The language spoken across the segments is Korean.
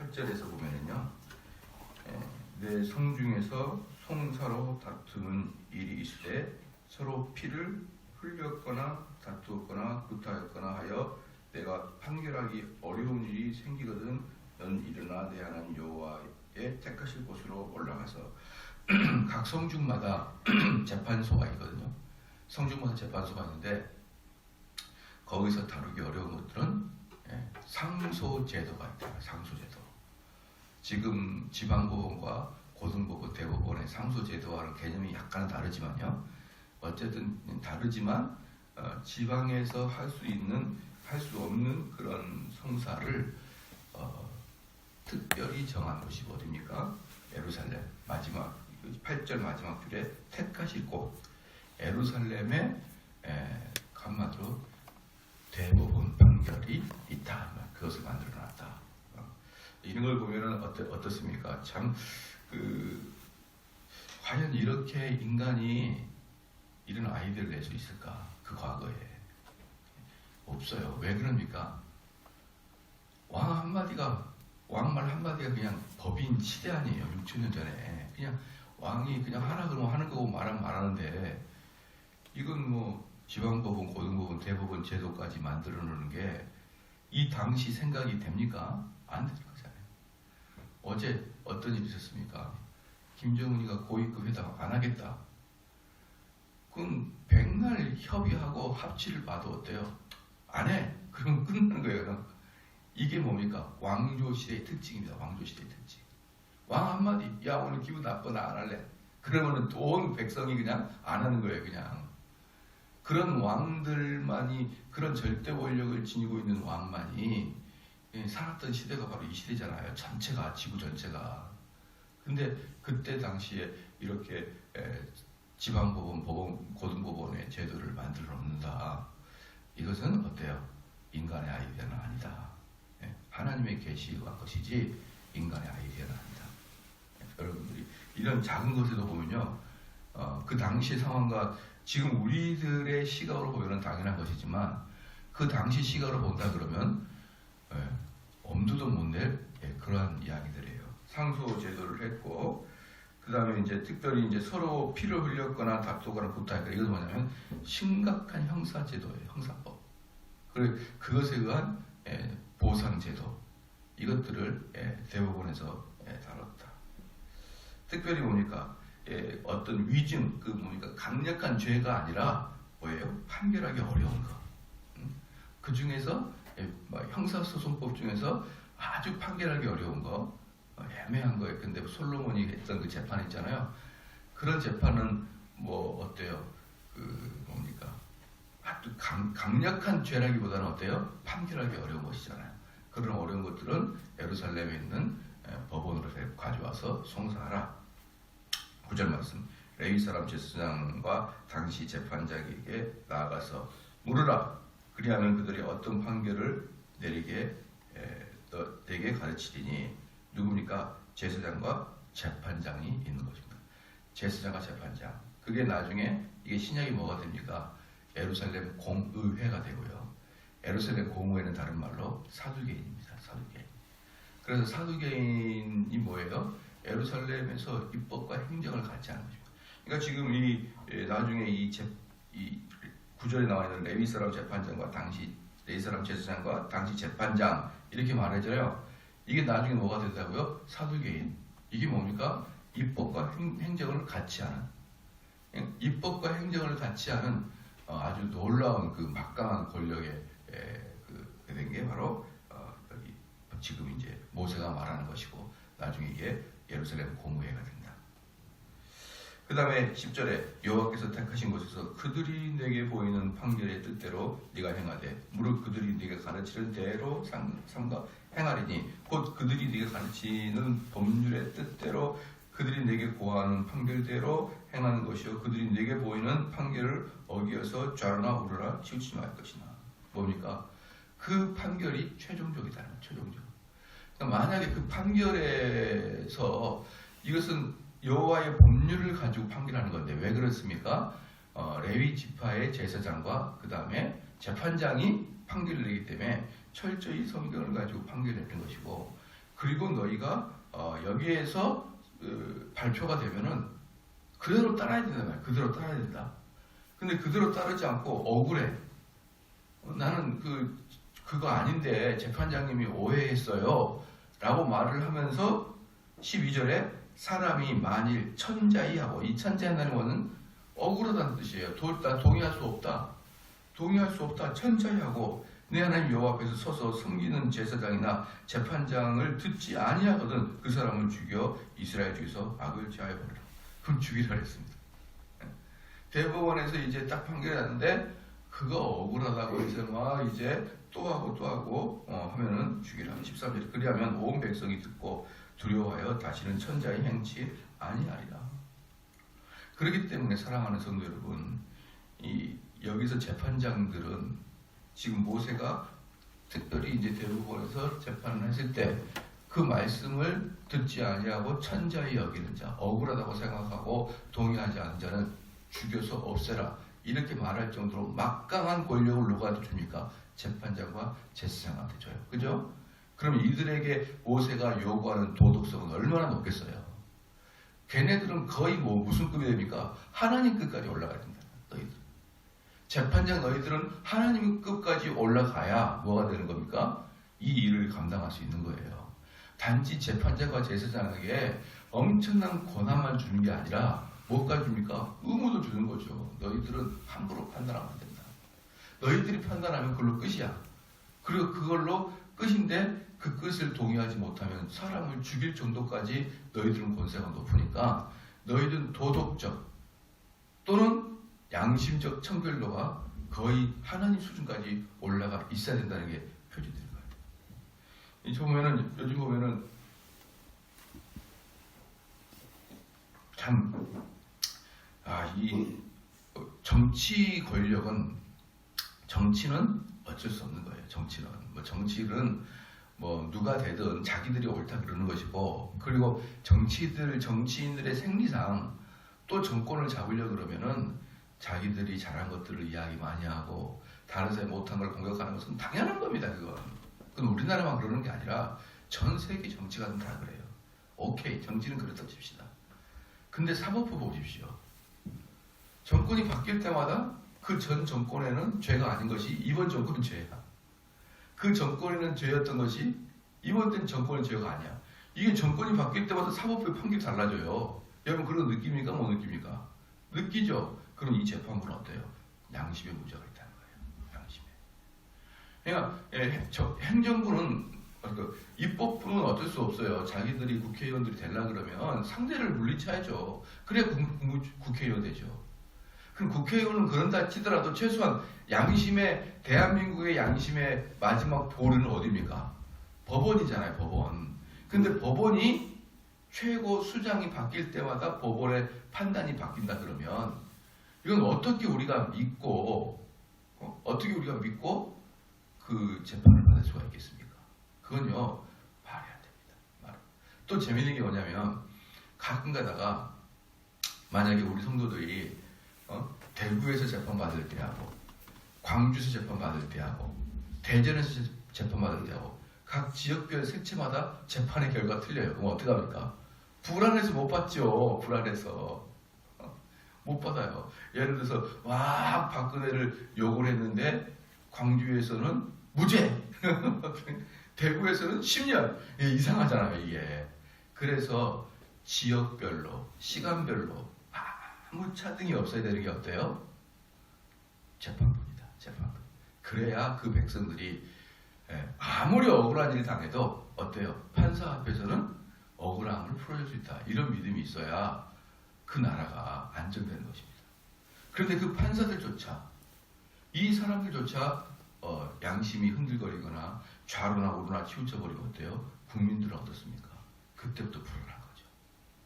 8절에서 보면은요, 내 성중에서 송사로 다투는 일이 있으되 서로 피를 흘렸거나 다투었거나 구타했거나 하여 내가 판결하기 어려운 일이 생기거든 너는 일어나 내 하나님 여호와의 택하실 곳으로 올라가서 각 성중마다 재판소가 있거든요. 성중마다 재판소가 있는데 거기서 다루기 어려운 것들은 상소제도가 있다. 상소제도. 지금 지방법원과 고등법원, 대법원의 상소제도와는 개념이 약간은 다르지만요. 어쨌든 다르지만 지방에서 할 수 없는 그런 성사를 특별히 정한 곳이 어디입니까? 예루살렘. 마지막 8절 마지막 줄에 택하실 곳. 예루살렘에 한마디로 대법원 판결이 있다. 그것을 만들어놨다. 이런 걸 보면은 어떻습니까? 참 과연 이렇게 인간이 이런 아이디어를 낼 수 있을까? 그 과거에 없어요. 왜 그럽니까? 왕말 한마디가 그냥 법인 시대 아니에요. 6천년 전에 그냥 왕이 그냥 하나 그러면 하는 거고 말하는데 이건 뭐 지방법원, 고등법원, 대법원 제도까지 만들어 놓는 게 이 당시 생각이 됩니까? 안 되는 거잖아요. 어제 어떤 일이 있었습니까? 김정은이가 고위급 회담 안 하겠다. 그럼 백날 협의하고 합치를 봐도 어때요? 안 해. 그러면 끝나는 거예요. 그럼. 이게 뭡니까? 왕조시대의 특징입니다. 왕조시대의 특징. 왕 한마디, 야 오늘 기분 나빠 나 안 할래. 그러면은 온 백성이 그냥 안 하는 거예요. 그냥. 그런 왕들만이, 그런 절대 권력을 지니고 있는 왕만이 살았던 시대가 바로 이 시대잖아요. 전체가, 지구 전체가. 근데 그때 당시에 이렇게 지방법원, 법원, 고등법원의 제도를 만들어 놓는다. 이것은 어때요? 인간의 아이디어는 아니다. 하나님의 계시와 것이지 인간의 아이디어는 아니다. 여러분들이 이런 작은 것에도 보면요, 그 당시 상황과 지금 우리들의 시각으로 보면 당연한 것이지만 그 당시 시각으로 본다 그러면 엄두도 못 낼 그러한 이야기들이에요. 상소 제도를 했고, 그 다음에 이제 특별히 이제 서로 피를 흘렸거나 다투거나 구타했거나, 이것은 뭐냐면 심각한 형사 제도예요. 형사법. 그리고 그것에 의한 보상 제도, 이것들을 대법원에서 다뤘다. 특별히 뭡니까? 어떤 위증, 뭡니까? 강력한 죄가 아니라 뭐예요? 판결하기 어려운 거. 그 중에서 형사소송법 중에서 아주 판결하기 어려운 거, 애매한 거예요. 근데 솔로몬이 했던 그 재판 있잖아요. 그런 재판은 뭐 어때요? 뭡니까? 아주 강력한 죄라기보다는 어때요? 판결하기 어려운 것이잖아요. 그런 어려운 것들은 예루살렘에 있는 법원으로 가져와서 송사하라. 9절 말씀. 레위 사람 제사장과 당시 재판장에게 나아가서 물으라. 그리하면 그들이 어떤 판결을 내리게 내게 가르치리니. 누굽니까? 제사장과 재판장이 있는 것입니다. 제사장과 재판장. 그게 나중에 이게 신약이 뭐가 됩니까? 예루살렘 공의회가 되고요. 예루살렘 공의회는 다른 말로 사두개인입니다. 사두개인. 그래서 사두개인이 뭐예요? 예루살렘에서 입법과 행정을 같이 하는 것입니다. 그러니까 지금 나중에 이 9절에 나와 있는 레위 사람 재판장과 당시 레위 사람 제사장과 당시 재판장, 이렇게 말해져요. 이게 나중에 뭐가 된다고요? 사두개인. 이게 뭡니까? 입법과 행정을 같이 하는, 입법과 행정을 같이 하는 아주 놀라운 그 막강한 권력의 된 게 바로 여기 지금 이제 모세가 말하는 것이고, 나중에 이게 예루살렘 공의회가 된다. 그 다음에 10절에 여호와께서 택하신 곳에서 그들이 내게 보이는 판결의 뜻대로 네가 행하되 무릇 그들이 네가 가르치는 대로 삼가 행하리니, 곧 그들이 네가 가르치는 법률의 뜻대로 그들이 내게 고하는 판결대로 행하는 것이요 그들이 내게 보이는 판결을 어기어서 좌로나 우로나 치우침할 것이나. 뭡니까? 그 판결이 최종적이다. 최종적. 그러니까 만약에 그 판결에서 이것은 여호와의 법률을 가지고 판결하는 건데 왜 그렇습니까? 레위 지파의 제사장과 그 다음에 재판장이 판결을 내기 때문에 철저히 성경을 가지고 판결을 했던 것이고, 그리고 너희가 여기에서 발표가 되면은 그대로 따라야 된단 말이야. 그대로 따라야 된다. 근데 그대로 따르지 않고 억울해. 나는 그거 아닌데 재판장님이 오해했어요. 라고 말을 하면서 12절에 사람이 만일 천자이하고, 이 천자이라는 것은 억울하다는 뜻이에요. 나 동의할 수 없다. 동의할 수 없다. 천자이하고 내 하나님 여호와 앞에서 서서 섬기는 제사장이나 재판장을 듣지 아니하거든 그 사람을 죽여 이스라엘 중에서 악을 제하여 버리라. 그럼 죽이라 했습니다. 대법원에서 이제 딱 판결이 났는데 그거 억울하다고 해서 막 이제 또 하고 하면은 죽이라. 13절 그리하면 온 백성이 듣고 두려워하여 다시는 천자의 행치 아니하리라. 그렇기 때문에 사랑하는 성도 여러분, 여기서 재판장들은 지금 모세가 특별히 이제 대법원에서 재판을 했을 때 그 말씀을 듣지 아니하고 천자의 여기는 자, 억울하다고 생각하고 동의하지 않는 자는 죽여서 없애라. 이렇게 말할 정도로 막강한 권력을 누구한테 줍니까? 재판장과 제사장한테 줘요. 그죠? 그럼 이들에게 모세가 요구하는 도덕성은 얼마나 높겠어요? 걔네들은 거의 무슨 급이 됩니까? 하나님 급까지 올라가야 된다. 너희들. 재판장 너희들은 하나님 급까지 올라가야 뭐가 되는 겁니까? 이 일을 감당할 수 있는 거예요. 단지 재판장과 제사장에게 엄청난 권한만 주는 게 아니라 뭐까지 줍니까? 의무도 주는 거죠. 너희들은 함부로 판단하면 안 된다. 너희들이 판단하면 그걸로 끝이야. 그리고 그걸로 끝인데 그 끝을 동의하지 못하면 사람을 죽일 정도까지 너희들은 권세가 높으니까 너희들은 도덕적 또는 양심적 청결도가 거의 하나님 수준까지 올라가 있어야 된다는 게 표시되는 거예요. 요즘 보면은 참 이 정치 권력은 정치는 어쩔 수 없는 거예요. 정치는 누가 되든 자기들이 옳다 그러는 것이고, 그리고 정치인들의 생리상 또 정권을 잡으려고 그러면은 자기들이 잘한 것들을 이야기 많이 하고 다른 사람이 못한 걸 공격하는 것은 당연한 겁니다. 그건 우리나라만 그러는 게 아니라 전 세계 정치가 다 그래요. 오케이, 정치는 그렇다 칩시다. 근데 사법부 보십시오. 정권이 바뀔 때마다 그 전 정권에는 죄가 아닌 것이 이번 정권은 죄야. 그 정권에는 죄였던 것이 이번 땐 정권은 죄가 아니야. 이게 정권이 바뀔 때마다 사법부의 판결이 달라져요. 여러분 그런 거 느낍니까? 못 느낍니까? 느끼죠? 그럼 이 재판부는 어때요? 양심에 문제가 있다는 거예요. 양심에. 그러니까 행정부는 입법부는 어쩔 수 없어요. 자기들이 국회의원들이 되려고 그러면 상대를 물리쳐야죠. 그래야 국회의원 되죠. 그럼 국회의원은 그런다 치더라도 최소한 대한민국의 양심의 마지막 보루는 어디입니까? 법원이잖아요, 법원. 근데 법원이 최고 수장이 바뀔 때마다 법원의 판단이 바뀐다 그러면 이건 어떻게 우리가 믿고 그 재판을 받을 수가 있겠습니까? 그건요, 말이 안 됩니다. 또 재밌는 게 뭐냐면 가끔 가다가 만약에 우리 성도들이 대구에서 재판 받을 때하고 광주에서 재판 받을 때하고 대전에서 재판 받을 때하고 각 지역별 색채마다 재판의 결과가 틀려요. 그럼 어떻게 합니까? 불안해서 못 받죠. 불안해서 못 받아요. 예를 들어서 막 박근혜를 욕을 했는데 광주에서는 무죄, 대구에서는 10년. 이상하잖아요, 이게. 그래서 지역별로, 시간별로 아무 차등이 없어야 되는 게 어때요? 재판부입니다. 재판부. 그래야 그 백성들이 아무리 억울한 일을 당해도 어때요? 판사 앞에서는 억울함을 풀어줄 수 있다. 이런 믿음이 있어야 그 나라가 안정되는 것입니다. 그런데 그 판사들조차, 이 사람들조차 양심이 흔들거리거나 좌로나 우로나 치우쳐버리면 어때요? 국민들은 어떻습니까? 그때부터 불안한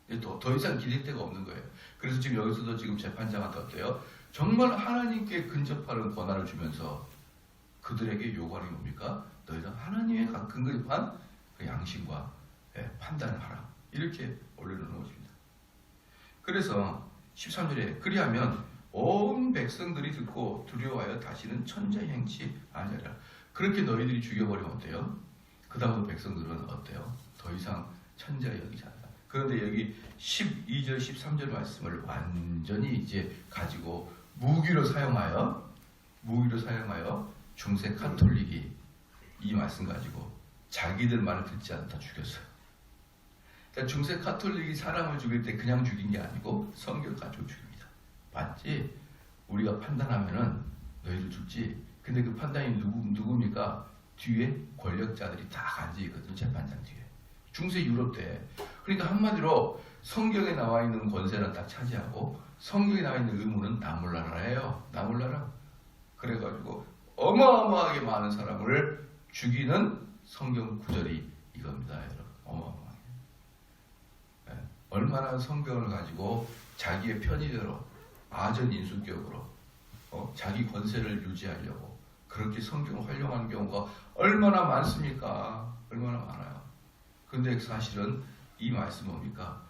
거죠. 더 이상 기댈 데가 없는 거예요. 그래서 지금 여기서도 지금 재판장한테 어때요? 정말 하나님께 근접하는 권한을 주면서 그들에게 요구하는 게 뭡니까? 너희는 하나님의 근거한 그 양심과 판단을 하라. 이렇게 올려놓는 것입니다. 그래서 13절에 그리하면 온 백성들이 듣고 두려워하여 다시는 천자의 행치 아니하리라. 그렇게 너희들이 죽여버리면 어때요? 그 다음부터 백성들은 어때요? 더 이상 천재가 여기지 않는다. 그런데 여기 12절 13절 말씀을 완전히 이제 가지고 무기로 사용하여 중세 카톨릭이 이 말씀 가지고 자기들 말을 듣지 않다 죽였어요. 그러니까 중세 카톨릭이 사람을 죽일 때 그냥 죽인 게 아니고 성경 가지고 죽입니다. 맞지? 우리가 판단하면은 너희도 죽지. 근데 그 판단이 누굽니까? 뒤에 권력자들이 다 앉아 있거든요. 재판장 뒤에. 중세 유럽 때. 그러니까 한마디로 성경에 나와 있는 권세는 딱 차지하고 성경에 나와 있는 의무는 나몰라라예요. 나몰라라. 그래가지고 어마어마하게 많은 사람을 죽이는 성경 구절이 이겁니다. 여러분. 어마어마하게. 네. 얼마나 성경을 가지고 자기의 편의대로 아전인수격으로 자기 권세를 유지하려고 그렇게 성경을 활용하는 경우가 얼마나 많습니까? 얼마나 많아요. 근데 사실은 이 말씀은 뭡니까?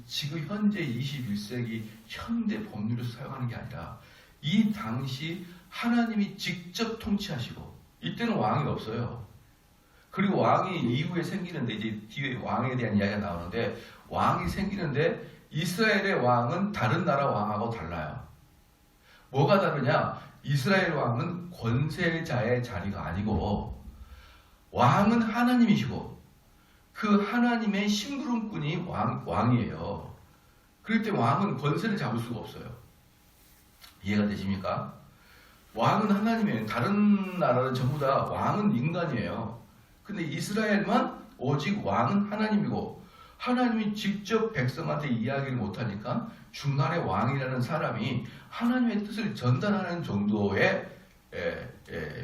지금 현재 21세기 현대 법률에서 사용하는 게 아니라 이 당시 하나님이 직접 통치하시고 이때는 왕이 없어요. 그리고 왕이 이후에 생기는데 이제 뒤에 왕에 대한 이야기가 나오는데 왕이 생기는데 이스라엘의 왕은 다른 나라 왕하고 달라요. 뭐가 다르냐? 이스라엘 왕은 권세자의 자리가 아니고 왕은 하나님이시고 그 하나님의 심부름꾼이 왕이에요. 그럴 때 왕은 권세를 잡을 수가 없어요. 이해가 되십니까? 왕은 하나님이에요. 다른 나라는 전부 다 왕은 인간이에요. 근데 이스라엘만 오직 왕은 하나님이고 하나님이 직접 백성한테 이야기를 못하니까 중간에 왕이라는 사람이 하나님의 뜻을 전달하는 정도의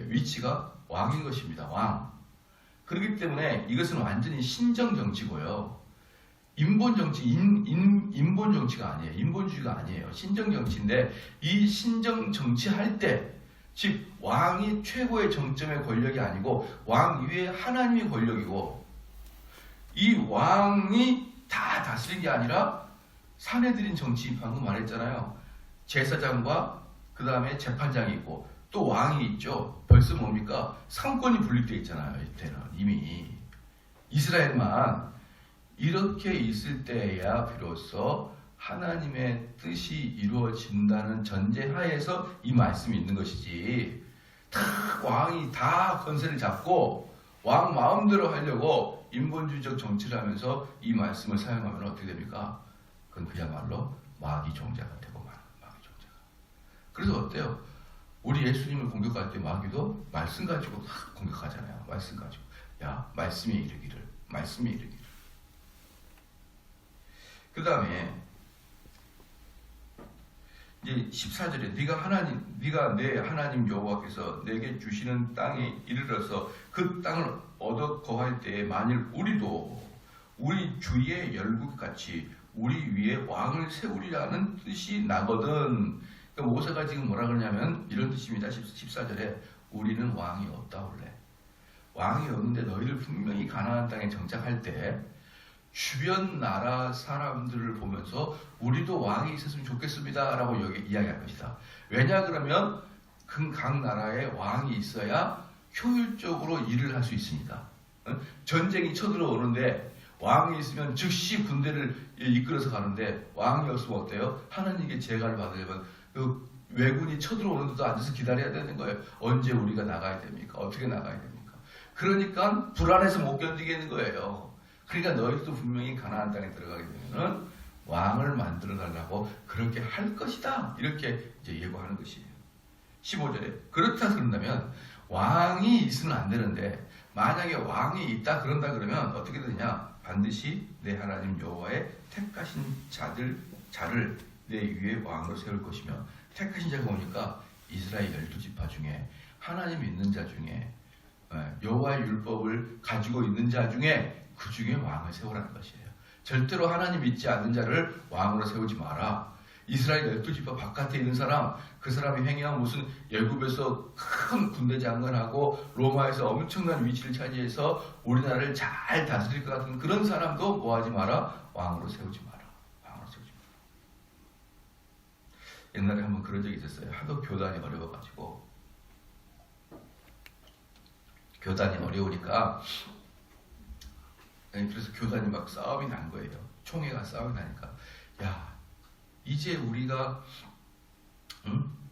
위치가 왕인 것입니다. 왕. 그렇기 때문에 이것은 완전히 신정 정치고요. 인본 정치, 인본 정치가 아니에요. 인본주의가 아니에요. 신정 정치인데 이 신정 정치할 때, 즉 왕이 최고의 정점의 권력이 아니고 왕 위에 하나님의 권력이고 이 왕이 다 다스린 게 아니라 사내들인 정치, 방금 말했잖아요. 제사장과 그 다음에 재판장이 있고 또 왕이 있죠. 벌써 뭡니까? 상권이 분립되어 있잖아요. 이때는 이미 이스라엘만 이렇게 있을 때야 비로소 하나님의 뜻이 이루어진다는 전제하에서 이 말씀이 있는 것이지 다 왕이 다 권세를 잡고 왕 마음대로 하려고 인본주의적 정치를 하면서 이 말씀을 사용하면 어떻게 됩니까? 그건 그야말로 마귀 종자가 되고 마귀 종자가. 그래서 어때요? 우리 예수님을 공격할 때 마귀도 말씀 가지고 공격하잖아요. 말씀 가지고. 야, 말씀이 이르기를. 말씀이 이르기를. 그 다음에 이제 14절에 네가 내 하나님 여호와께서 내게 주시는 땅에 이르러서 그 땅을 얻어 거할 때에 만일 우리도 우리 주의 열국같이 우리 위에 왕을 세우리라는 뜻이 나거든. 그러니까 모세가 지금 뭐라 그러냐면 이런 뜻입니다. 14절에 우리는 왕이 없다 원래. 왕이 없는데 너희들 분명히 가나안 땅에 정착할 때 주변 나라 사람들을 보면서 우리도 왕이 있었으면 좋겠습니다 라고 여기 이야기할 것이다. 왜냐 그러면 각 나라에 왕이 있어야 효율적으로 일을 할 수 있습니다. 전쟁이 쳐들어오는데 왕이 있으면 즉시 군대를 이끌어서 가는데 왕이 없으면 어때요? 하나님께 제가를 받으려면 그 왜군이 쳐들어오는데도 앉아서 기다려야 되는 거예요. 언제 우리가 나가야 됩니까? 어떻게 나가야 됩니까? 그러니까 불안해서 못 견디겠는 거예요. 그러니까 너희도 분명히 가나안 땅에 들어가게 되면은 왕을 만들어 달라고 그렇게 할 것이다. 이렇게 이제 예고하는 것이에요. 15절에 그렇다 그런다면 왕이 있으면 안 되는데 만약에 왕이 있다 그런다 그러면 어떻게 되냐? 반드시 내 하나님 여호와의 택하신 자를 내 위에 왕으로 세울 것이며 택하신 자가 오니까 이스라엘 12지파 중에 하나님 믿는 자 중에 여호와의 율법을 가지고 있는 자 중에 그 중에 왕을 세우라는 것이에요. 절대로 하나님 믿지 않는 자를 왕으로 세우지 마라. 이스라엘 12지파 바깥에 있는 사람, 그 사람이 행해한 무슨 애굽에서 큰 군대 장관하고 로마에서 엄청난 위치를 차지해서 우리나라를 잘 다스릴 것 같은 그런 사람도 뭐하지 마라? 왕으로 세우지 마라. 왕으로 세우지 마라. 옛날에 한번 그런 적이 있었어요. 하도 교단이 어려워가지고 교단이 어려우니까 그래서 교단이 막 싸움이 난 거예요. 총회가 싸움이 나니까 야 이제 우리가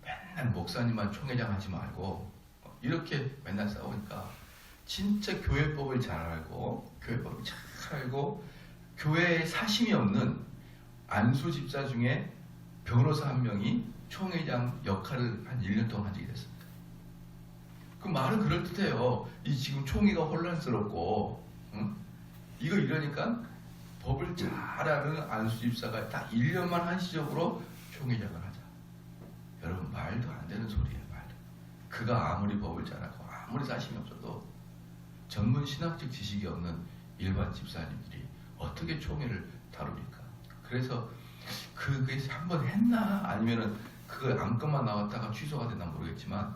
맨날 목사님만 총회장 하지 말고 이렇게 맨날 싸우니까 진짜 교회법을 잘 알고 교회법을 잘 알고 교회에 사심이 없는 안수 집사 중에 변호사 한 명이 총회장 역할을 한 1년 동안 한 적이 됐습니다. 그 말은 그럴듯해요. 이 지금 총회가 혼란스럽고 이거 이러니까 법을 잘 아는 안수 집사가 딱 1년만 한시적으로 총회장을 하자. 여러분 말도 안 되는 소리예요. 말도. 그가 아무리 법을 잘하고 아무리 사심이 없어도 전문 신학적 지식이 없는 일반 집사님들이 어떻게 총회를 다룹니까? 그래서 그게 한번 했나 아니면은 그 안건만 나왔다가 취소가 됐나 모르겠지만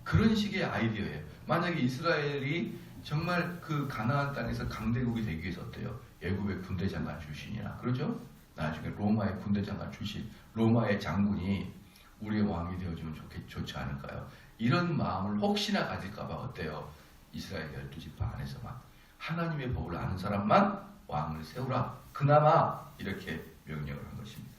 그런 식의 아이디어예요. 만약에 이스라엘이 정말 그 가나안 땅에서 강대국이 되기 위해서 어때요? 애굽의 군대 장관 출신이나 그러죠? 나중에 로마의 군대 장관 출신, 로마의 장군이 우리의 왕이 되어주면 좋지 않을까요? 이런 마음을 혹시나 가질까봐 어때요? 이스라엘 12지파 안에서만 하나님의 법을 아는 사람만 왕을 세우라. 그나마 이렇게 명령을 한 것입니다.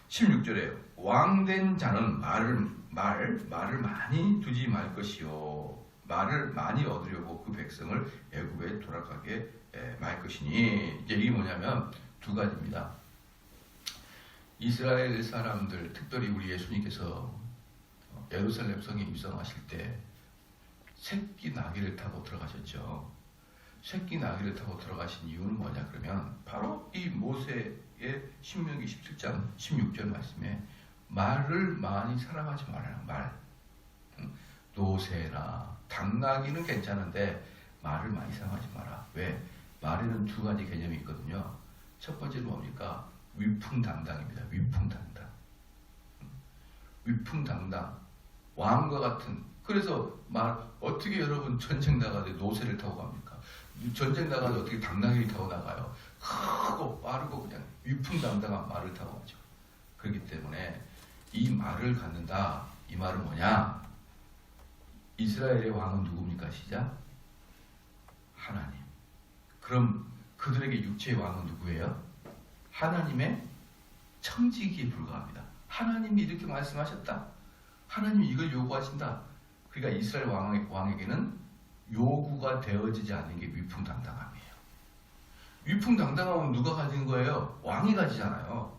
16절에 왕된 자는 말을 많이 두지 말 것이요 말을 많이 얻으려고 그 백성을 애굽에 돌아가게 말 것이니 이제 이게 뭐냐면 두 가지입니다. 이스라엘 사람들 특별히 우리 예수님께서 예루살렘 성에 입성하실 때 새끼 나귀를 타고 들어가셨죠. 새끼 나귀를 타고 들어가신 이유는 뭐냐 그러면 바로 이 모세의 신명기 17장 16절 말씀에 말을 많이 사랑하지 말아라. 말. 노새나 당나귀는 괜찮은데 말을 많이 사랑하지 마라. 왜? 말에는 두 가지 개념이 있거든요. 첫 번째는 뭡니까? 위풍당당입니다. 위풍당당. 위풍당당. 왕과 같은. 그래서 어떻게 여러분 전쟁 나가는데 노새를 타고 갑니까? 전쟁 나가서 어떻게 당나귀를 타고 나가요? 크고 빠르고 그냥 위풍당당한 말을 타고 가죠. 그렇기 때문에 이 말을 갖는다. 이 말은 뭐냐? 이스라엘의 왕은 누굽니까? 시작. 하나님. 그럼 그들에게 육체의 왕은 누구예요? 하나님의 청지기에 불과합니다. 하나님이 이렇게 말씀하셨다. 하나님이 이걸 요구하신다. 그러니까 이스라엘 왕에게는 요구가 되어지지 않는 게 위풍당당함이에요. 위풍당당함은 누가 가진 거예요? 왕이 가지잖아요.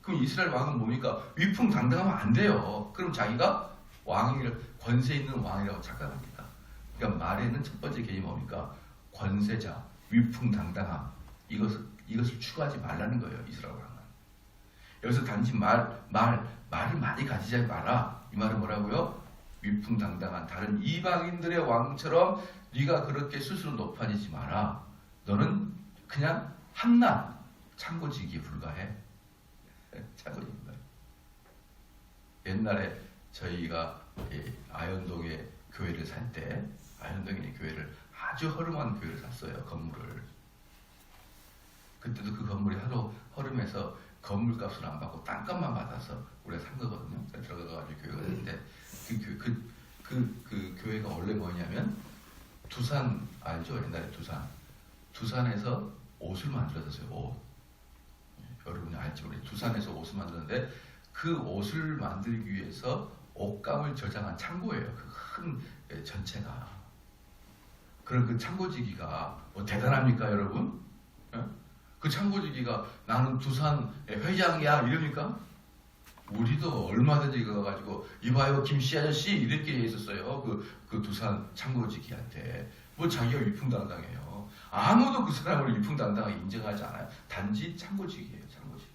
그럼 이스라엘 왕은 뭡니까? 위풍당당하면 안 돼요. 그럼 자기가 권세 있는 왕이라고 착각합니다. 그러니까 말에는 첫 번째 개념이 뭡니까? 권세자, 위풍당당함. 이것을 추구하지 말라는 거예요. 이스라엘 왕은. 여기서 단지 말을 많이 가지지 마라. 이 말은 뭐라고요? 위풍당당한 다른 이방인들의 왕처럼 네가 그렇게 스스로 높아지지 마라. 너는 그냥 한낱 창고지기에 불과해. 창고지기 불과해. 옛날에 저희가 아현동에 교회를 살 때 아현동에 교회를 아주 허름한 교회를 샀어요. 건물을. 그때도 그 건물이 하도 허름해서 건물값을 안 받고 땅값만 받아서 우리가 산 거거든요. 들어가가지고 교회가 됐는데 그 교회가 원래 뭐냐면 두산 알죠? 옛날에 두산에서 옷을 만들었어요. 옷. 여러분이 알지 모르겠어요. 두산에서 옷을 만드는데 그 옷을 만들기 위해서 옷감을 저장한 창고예요. 그 큰 전체가. 그럼 그 창고지기가 뭐 대단합니까, 여러분? 그 창고지기가 나는 두산 회장이야 이러니까 우리도 얼마든지 가가지고 이봐요 김씨 아저씨 이렇게 했었어요. 그 두산 창고지기한테 뭐 자기가 위풍당당해요. 아무도 그 사람을 위풍당당하게 인정하지 않아요. 단지 창고지기예요. 창고지기.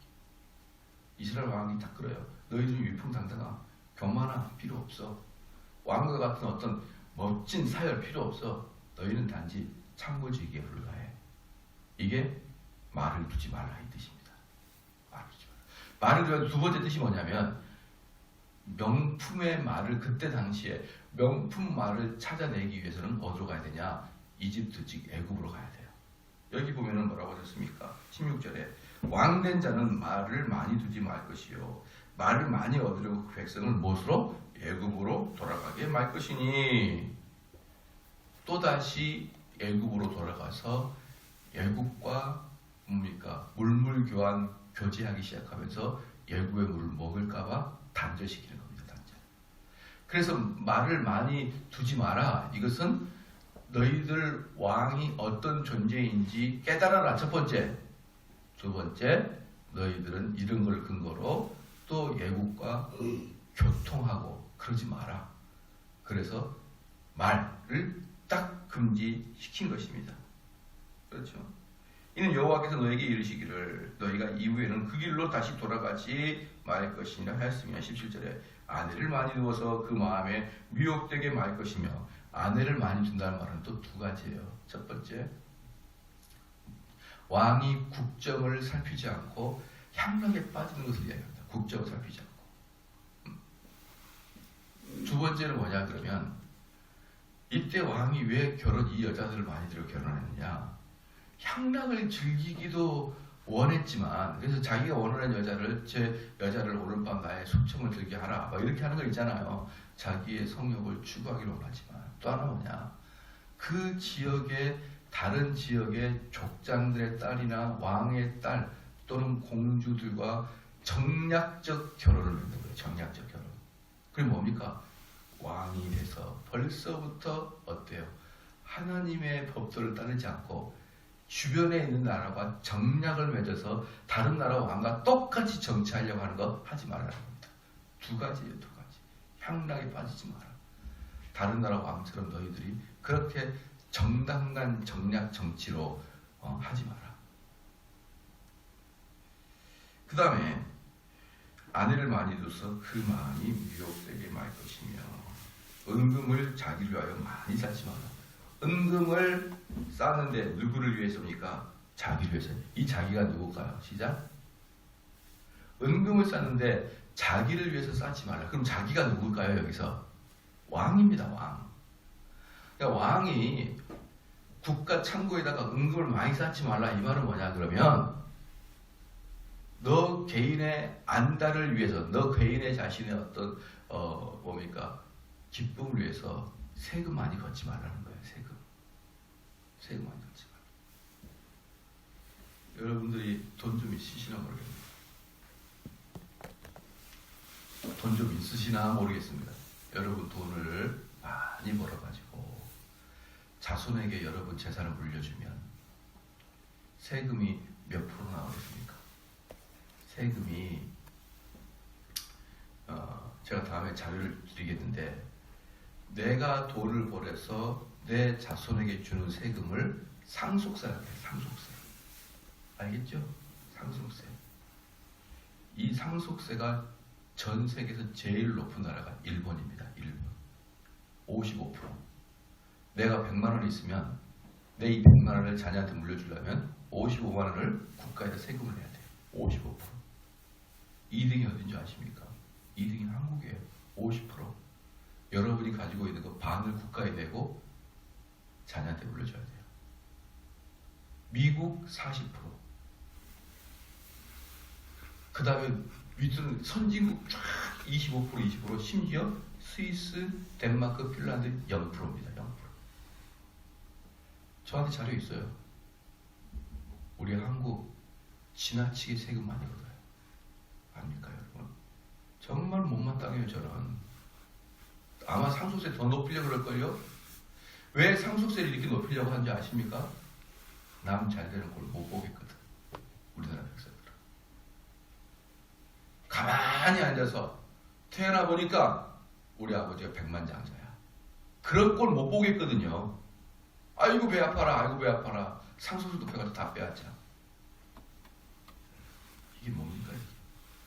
이스라엘 왕이 딱 그래요. 너희 중 위풍당당함, 교만함 필요 없어. 왕과 같은 어떤 멋진 사열 필요 없어. 너희는 단지 창고지기에 불과해. 이게 말을 두지 말라 이 뜻입니다. 말을 두지 말라. 말을 두지 두 번째 뜻이 뭐냐면 명품의 말을 그때 당시에 명품 말을 찾아내기 위해서는 어디로 가야 되냐? 이집트 즉 애굽으로 가야 돼요. 여기 보면은 뭐라고 하셨습니까? 16절에 왕된 자는 말을 많이 두지 말 것이요 말을 많이 얻으려고 그 백성을 무엇으로? 애굽으로 돌아가게 말 것이니 또다시 애굽으로 돌아가서 애굽과 뭡니까 물물교환 교제하기 시작하면서 애굽의 물을 먹을까봐 단절시키는 겁니다. 단절. 그래서 말을 많이 두지 마라. 이것은 너희들 왕이 어떤 존재인지 깨달아라. 첫 번째. 두 번째, 너희들은 이런 걸 근거로 또 애국과 교통하고 그러지 마라. 그래서 말을 딱 금지시킨 것입니다. 그렇죠? 이는 여호와께서 너에게 이르시기를 너희가 이후에는 그 길로 다시 돌아가지 말 것이니라 하였으며 17절에 아내를 많이 두어서 그 마음에 미혹되게 말 것이며 아내를 많이 둔다는 말은 또 두 가지예요. 첫 번째, 왕이 국정을 살피지 않고 향락에 빠지는 것을 이야기합니다. 국정을 살피지 않고. 두 번째는 뭐냐 그러면 이때 왕이 왜 이 여자들을 많이 들여 결혼했느냐. 향락을 즐기기도 원했지만 그래서 자기가 원하는 여자를 제 여자를 오늘밤 나의 숙청을 들게 하라 뭐 이렇게 하는 거 있잖아요. 자기의 성욕을 추구하기를 원하지만 또 하나 뭐냐 그 지역의 다른 지역의 족장들의 딸이나 왕의 딸 또는 공주들과 정략적 결혼을 맺는 거예요. 정략적 결혼. 그게 뭡니까? 왕이 돼서 벌써부터 어때요? 하나님의 법도를 따르지 않고 주변에 있는 나라와 정략을 맺어서 다른 나라 왕과 똑같이 정치하려고 하는 거 하지 말아야 합니다. 두 가지예요. 두 가지. 향락에 빠지지 마라. 다른 나라 왕처럼 너희들이 그렇게 정당한 정략 정치로 하지 마라. 그 다음에 아내를 많이 둬서 그 마음이 미혹되게 말 것이며 은금을 자기를 위하여 많이 쌓지 마라. 은금을 쌓는데 누구를 위해서입니까? 자기를 위해서. 이 자기가 누굴까요? 시작. 은금을 쌓는데 자기를 위해서 쌓지 말라. 그럼 자기가 누굴까요? 여기서 왕입니다. 왕. 그러니까 왕이 국가 창고에다가 은금을 많이 쌓지 말라. 이 말은 뭐냐 그러면 너 개인의 안달을 위해서, 너 개인의 자신의 어떤 뭡니까 기쁨을 위해서 세금 많이 걷지 말라는 거예요. 세금 많이 걷지 말라. 여러분들이 돈 좀 있으시나 모르겠네요. 돈 좀 있으시나 모르겠습니다. 여러분 돈을 많이 벌어가지고 자손에게 여러분 재산을 물려주면 세금이 몇 프로 나오겠습니까? 세금이 제가 다음에 자료를 드리겠는데 내가 돈을 벌어서 내 자손에게 주는 세금을 상속세라고 해요. 상속세. 알겠죠? 상속세. 이 상속세가 전 세계에서 제일 높은 나라가 일본입니다. 일본. 55%. 내가 100만 원이 있으면 내 이 100만 원을 자녀한테 물려주려면 55만 원을 국가에다 세금을 내야 돼요. 55%. 2등이 어딘지 아십니까? 2등이 한국이에요. 50%. 여러분이 가지고 있는 거 반을 국가에 내고 자녀한테 물려줘야 돼요. 미국 40%. 그 다음에 밑으로는 선진국 쫙 25%, 20%, 심지어 스위스, 덴마크, 핀란드 0%입니다. 0%. 저한테 자료 있어요. 우리 한국 지나치게 세금 많이 걷어요. 아닙니까 여러분? 정말 못마땅해요. 저는. 아마 상속세 더 높이려고 그럴걸요? 왜 상속세를 이렇게 높이려고 하는지 아십니까? 남 잘되는 걸 못 보겠거든. 우리나라 백성들은. 가만히 앉아서 태어나 보니까 우리 아버지가 백만장자야. 그런 걸 못 보겠거든요. 아이고 배 아파라. 아이고 배 아파라. 상속세 높여가지고 다 빼앗자. 이게 뭡니까?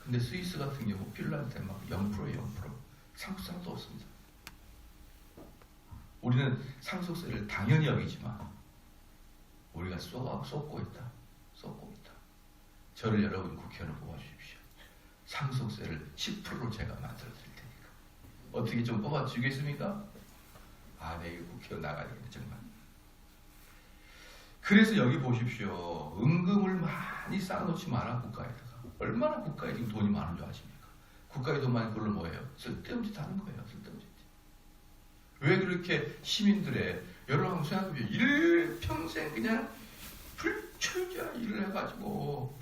근데 스위스 같은 경우 핀란드, 덴마크 0%예요. 0%. 상속세 하나도 없습니다. 우리는 상속세를 당연히 여기지만 우리가 쏟고 있다. 저를 여러분 국회의원을 뽑아주십시오. 상속세를 10%로 제가 만들어 드릴 테니까. 어떻게 좀 뽑아주겠습니까? 아, 네, 국회의원 나가야 되겠네, 정말. 그래서 여기 보십시오. 은금을 많이 쌓아놓지 마라, 국가에다가. 얼마나 국가에 지금 돈이 많은 줄 아십니까? 국가에 돈 많이 그걸로 뭐예요? 쓸데없는 짓 하는 거예요, 쓸데없는 짓. 왜 그렇게 시민들의 여러분 생각해보세요. 일평생 그냥 불철주야 일을 해가지고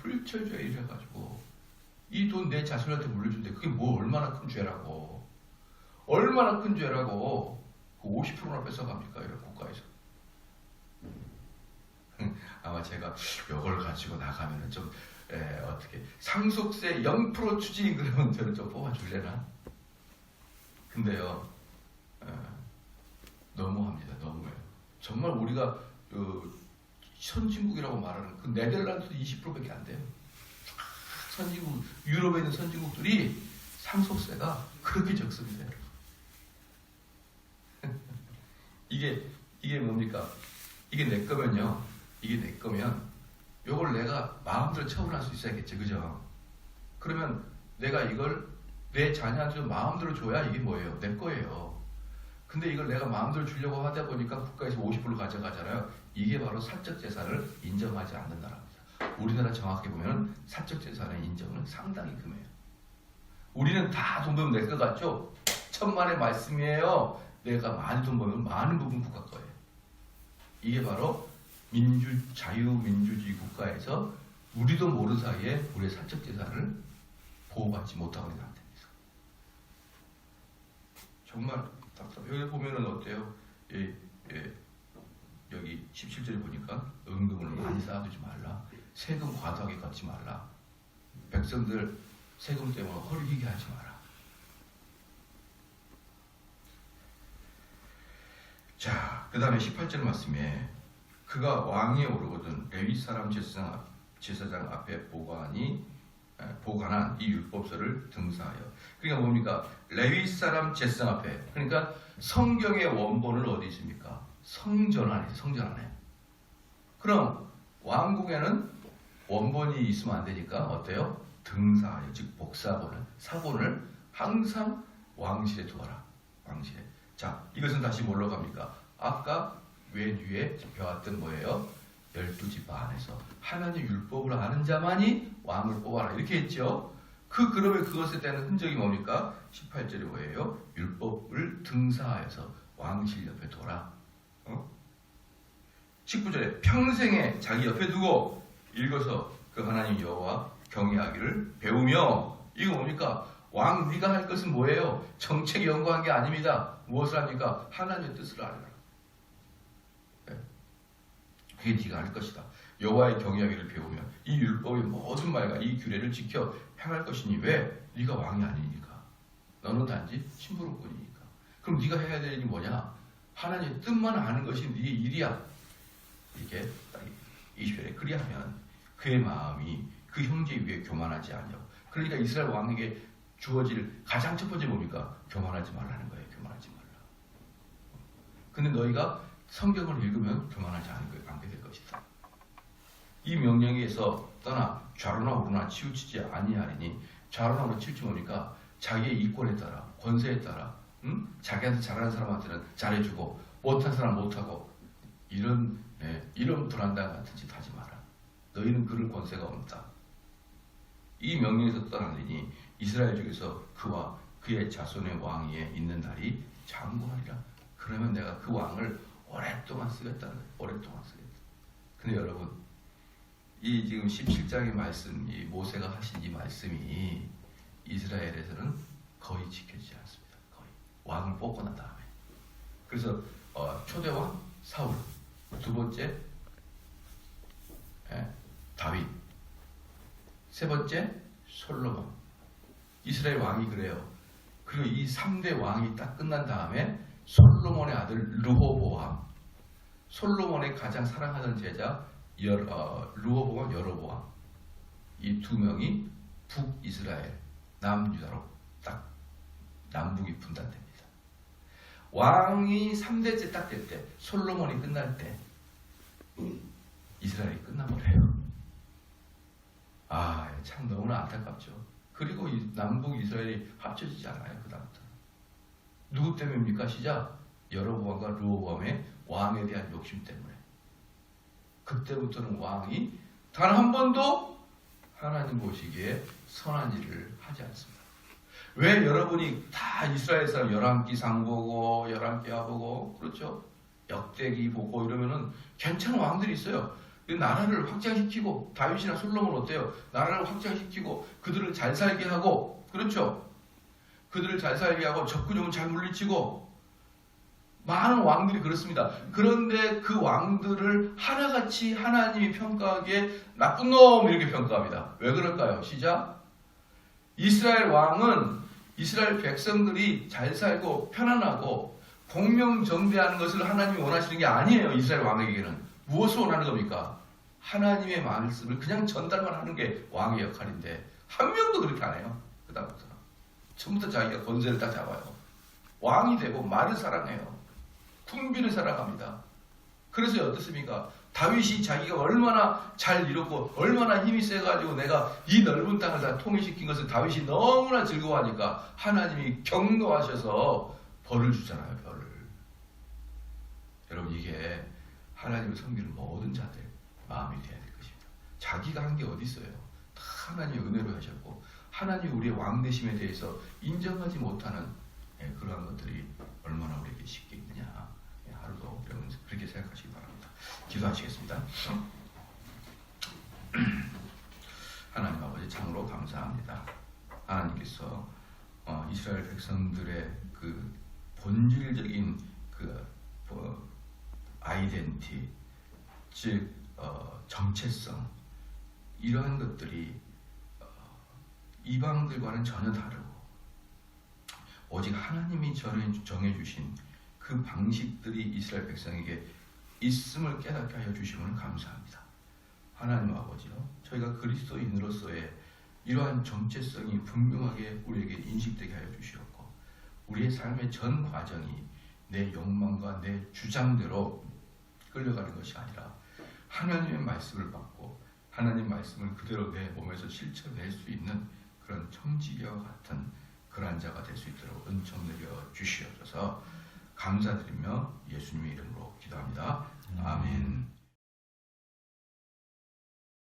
이 돈 내 자손한테 물려준대. 그게 뭐 얼마나 큰 죄라고. 얼마나 큰 죄라고. 그 50%나 뺏어갑니까? 이런 국가에서. 아마 제가 이걸 가지고 나가면은 좀 어떻게 상속세 0% 추징 그러면 저를 좀 뽑아줄래나? 근데요 너무합니다. 너무해요. 정말 우리가 선진국이라고 말하는 그 네덜란드도 20%밖에 안 돼요. 선진국 유럽에 있는 선진국들이 상속세가 그렇게 적습니다. 이게 뭡니까? 이게 내 거면요. 이게 내 거면 요걸 내가 마음대로 처분할 수 있어야겠죠. 그죠? 그러면 내가 이걸 내 자녀한테 마음대로 줘야 이게 뭐예요? 내 거예요. 근데 이걸 내가 마음대로 주려고 하다 보니까 국가에서 50% 가져가잖아요. 이게 바로 사적 재산을 인정하지 않는 나라입니다. 우리나라 정확히 보면 사적 재산의 인정은 상당히 금해요. 우리는 다 돈 벌면 내 것 같죠? 천만의 말씀이에요. 내가 많이 돈 벌면 많은 부분 국가 거예요. 이게 바로 자유민주주의 국가에서 우리도 모르는 사이에 우리의 사적 재산을 보호받지 못하고 있는 상태입니다. 정말 답답해요. 여기 보면은 어때요? 여기 17절에 보니까 은금을 많이 쌓아두지 말라. 세금 과도하게 걷지 말라. 백성들 세금 때문에 허리 휘게 하지 마라. 자, 그 다음에 18절 말씀에 그가 왕위에 오르거든 레위 사람 제사장 앞에 보관한 이 율법서를 등사하여. 그러니까 뭡니까? 레위 사람 제사장 앞에. 그러니까 성경의 원본은 어디 있습니까? 성전 안에. 그럼 왕궁에는 원본이 있으면 안 되니까 어때요? 등사하여, 즉 사본을 항상 왕실에 두어라. 왕실에. 자, 이것은 다시 뭘로 갑니까? 아까 맨 위에 배웠던 뭐예요? 12지파 안에서 하나님 율법을 아는 자만이 왕을 뽑아라 이렇게 했죠. 그러면 그것에 대한 흔적이 뭡니까? 18절에 뭐예요? 율법을 등사하여서 왕실 옆에 둬라. 19절에 평생에 자기 옆에 두고 읽어서 그 하나님 여호와 경외하기를 배우며. 이거 뭡니까? 왕 네가 할 것은 뭐예요? 정책 연구한 게 아닙니다. 무엇을 합니까? 하나님의 뜻을 알아라. 그게 네가 할 것이다. 여호와의 경외하기를 배우며 이 율법의 모든 말과 이 규례를 지켜 행할 것이니. 왜? 네가 왕이 아니니까. 너는 단지 심부름꾼이니까. 그럼 네가 해야 될 일이 뭐냐? 하나님의 뜻만 아는 것이 네 일이야. 이게 딱 20절에 그리하면 그의 마음이 그 형제 위에 교만하지 아니하고. 그러니까 이스라엘 왕에게 주어질 가장 첫 번째 뭡니까? 교만하지 말라는 거예요. 교만하지 말라. 근데 너희가 성경을 읽으면 교만하지 않게 될 것이다. 이 명령에서 떠나 좌로나 우로나 치우치지 아니하리니. 좌로나 우로 치우치 보니까 자기의 이권에 따라, 권세에 따라, 자기한테 잘하는 사람한테는 잘해주고 못한 사람 못하고 이런 불안당 같은 짓 하지 마라. 너희는 그럴 권세가 없다. 이 명령에서 떠나리니 이스라엘 중에서 그와 그의 자손의 왕위에 있는 날이 장구하리라. 그러면 내가 그 왕을 오랫동안 쓰겠다는 거예요. 오랫동안 쓰겠다. 근데 여러분, 이 지금 17장의 말씀, 이 모세가 하신 이 말씀이 이스라엘에서는 거의 지켜지지 않습니다. 거의. 왕을 뽑고 난 다음에. 그래서 초대왕 사울, 두 번째 다윗, 세 번째 솔로몬. 이스라엘 왕이 그래요. 그리고 이 3대 왕이 딱 끝난 다음에 솔로몬의 아들 르호보암, 솔로몬의 가장 사랑하는 제자 르호보암, 여로보암, 이 두 명이 북이스라엘, 남유다로 딱 남북이 분단됩니다. 왕이 3대째 딱 될 때, 솔로몬이 끝날 때 이스라엘이 끝나버려요. 참 너무나 안타깝죠. 그리고 남북 이스라엘이 합쳐지지 않아요. 그 다음부터. 누구 때문입니까? 시작. 여로보암과 르호보암의 왕에 대한 욕심 때문에. 그때부터는 왕이 단 한 번도 하나님 보시기에 선한 일을 하지 않습니다. 왜 여러분이 다 이스라엘 사람 11기 상 보고 11기 하 보고 그렇죠? 역대기 보고 이러면은 괜찮은 왕들이 있어요. 나라를 확장시키고 다윗이나 솔로몬 어때요? 나라를 확장시키고 그들을 잘 살게 하고 그렇죠? 그들을 잘 살게 하고 적군용은 잘 물리치고 많은 왕들이 그렇습니다. 그런데 그 왕들을 하나같이 하나님이 평가하기에 나쁜 놈 이렇게 평가합니다. 왜 그럴까요? 시작. 이스라엘 왕은 이스라엘 백성들이 잘 살고 편안하고 공명정대하는 것을 하나님이 원하시는 게 아니에요. 이스라엘 왕에게는. 무엇을 원하는 겁니까? 하나님의 말씀을 그냥 전달만 하는 게 왕의 역할인데 한 명도 그렇게 안 해요. 그다음부터 처음부터 자기가 권세를 딱 잡아요. 왕이 되고 말을 사랑해요. 군비를 사랑합니다. 그래서 어떻습니까? 다윗이 자기가 얼마나 잘 이뤘고 얼마나 힘이 세가지고 내가 이 넓은 땅을 다 통일시킨 것을 다윗이 너무나 즐거워하니까 하나님이 경노하셔서 벌을 주잖아요. 벌을. 여러분 이게 하나님을 섬기는 모든 자들 마음이 돼야 될 것입니다. 자기가 한 게 어디 있어요? 다 하나님의 은혜로 하셨고 하나님이 우리의 왕되심에 대해서 인정하지 못하는 그러한 것들이 얼마나 우리에게 쉽게 있느냐. 하루도 여러분 그렇게 생각하시기 바랍니다. 기도하시겠습니다. 하나님 아버지 참으로 감사합니다. 하나님께서 이스라엘 백성들의 그 본질적인 그 아이덴티, 즉 정체성 이러한 것들이 이방들과는 전혀 다르고 오직 하나님이 정해주신 그 방식들이 이스라엘 백성에게 있음을 깨닫게 하여 주시면 감사합니다. 하나님 아버지요, 저희가 그리스도인으로서의 이러한 정체성이 분명하게 우리에게 인식되게 하여 주시옵고 우리의 삶의 전 과정이 내 욕망과 내 주장대로 끌려가는 것이 아니라 하나님의 말씀을 받고 하나님 말씀을 그대로 내 몸에서 실천낼 수 있는 그런 청지기와 같은 그러한 자가 될 수 있도록 은총 내려 주시옵소서. 감사드리며 예수님의 이름으로 기도합니다.